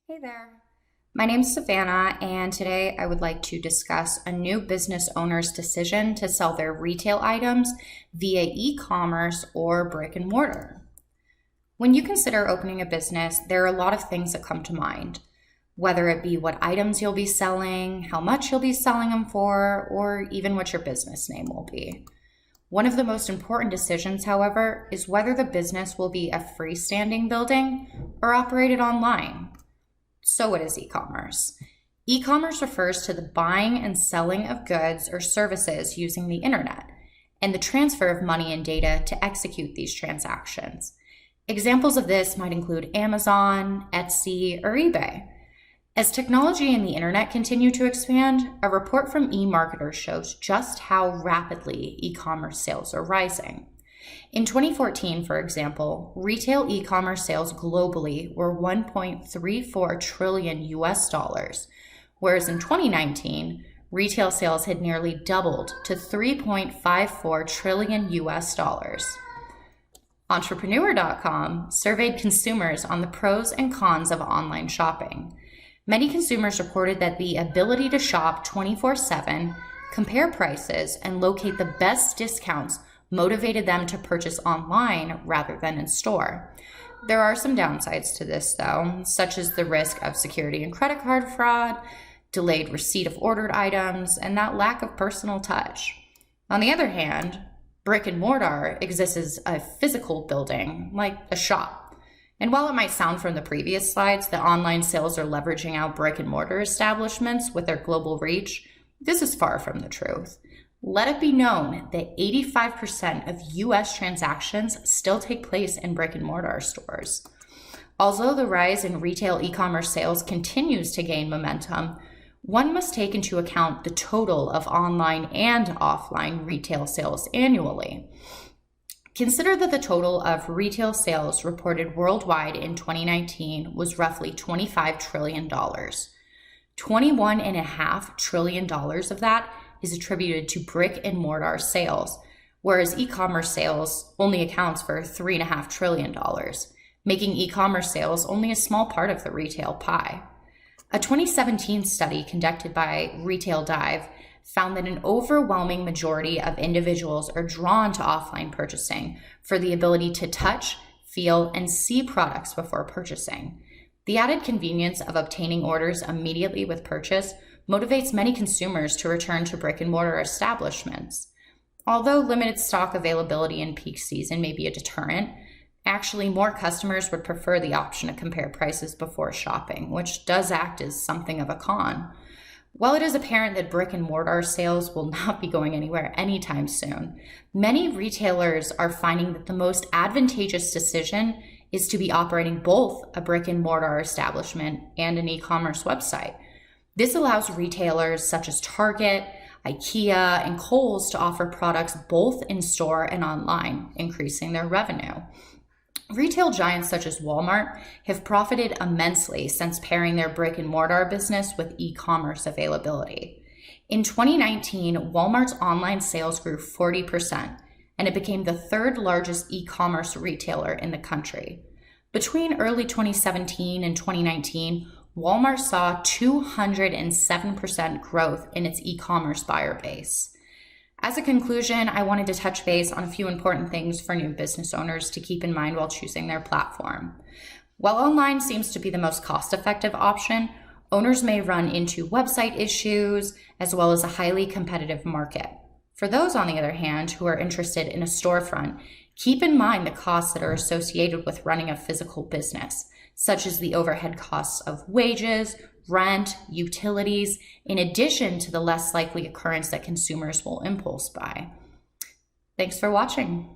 Hey there. My name's Savannah, and today I would like to discuss a new business owner's decision to sell their retail items via e-commerce or brick and mortar. When you consider opening a business, there are a lot of things that come to mind, whether it be what items you'll be selling, how much you'll be selling them for, or even what your business name will be. One of the most important decisions, however, is whether the business will be a freestanding building or operated online. So what is e-commerce? E-commerce refers to the buying and selling of goods or services using the internet and the transfer of money and data to execute these transactions. Examples of this might include Amazon, Etsy, or eBay. As technology and the internet continue to expand, a report from eMarketer shows just how rapidly e-commerce sales are rising. In 2014, for example, retail e-commerce sales globally were 1.34 trillion US dollars, whereas in 2019, retail sales had nearly doubled to 3.54 trillion US dollars. Entrepreneur.com surveyed consumers on the pros and cons of online shopping. Many consumers reported that the ability to shop 24/7, compare prices, and locate the best discounts motivated them to purchase online rather than in store. There are some downsides to this, though, such as the risk of security and credit card fraud, delayed receipt of ordered items, and that lack of personal touch. On the other hand, brick and mortar exists as a physical building, like a shop. And while it might sound from the previous slides that online sales are leveraging out brick and mortar establishments with their global reach, this is far from the truth. Let it be known that 85% of US transactions still take place in brick and mortar stores. Although the rise in retail e-commerce sales continues to gain momentum, one must take into account the total of online and offline retail sales annually. Consider that the total of retail sales reported worldwide in 2019 was roughly $25 trillion. $21.5 trillion of that is attributed to brick and mortar sales, whereas e-commerce sales only accounts for $3.5 trillion, making e-commerce sales only a small part of the retail pie. A 2017 study conducted by Retail Dive found that an overwhelming majority of individuals are drawn to offline purchasing for the ability to touch, feel, and see products before purchasing. The added convenience of obtaining orders immediately with purchase motivates many consumers to return to brick and mortar establishments. Although limited stock availability in peak season may be a deterrent, actually more customers would prefer the option to compare prices before shopping, which does act as something of a con. While it is apparent that brick and mortar sales will not be going anywhere anytime soon, many retailers are finding that the most advantageous decision is to be operating both a brick and mortar establishment and an e-commerce website. This allows retailers such as Target, IKEA, and Kohl's to offer products both in store and online, increasing their revenue. Retail giants such as Walmart have profited immensely since pairing their brick and mortar business with e-commerce availability. In 2019, Walmart's online sales grew 40%, and it became the third largest e-commerce retailer in the country. Between early 2017 and 2019, Walmart saw 207% growth in its e-commerce buyer base. As a conclusion, I wanted to touch base on a few important things for new business owners to keep in mind while choosing their platform. While online seems to be the most cost-effective option, owners may run into website issues as well as a highly competitive market. For those, on the other hand, who are interested in a storefront, keep in mind the costs that are associated with running a physical business, such as the overhead costs of wages, rent, utilities, in addition to the less likely occurrence that consumers will impulse buy. Thanks for watching.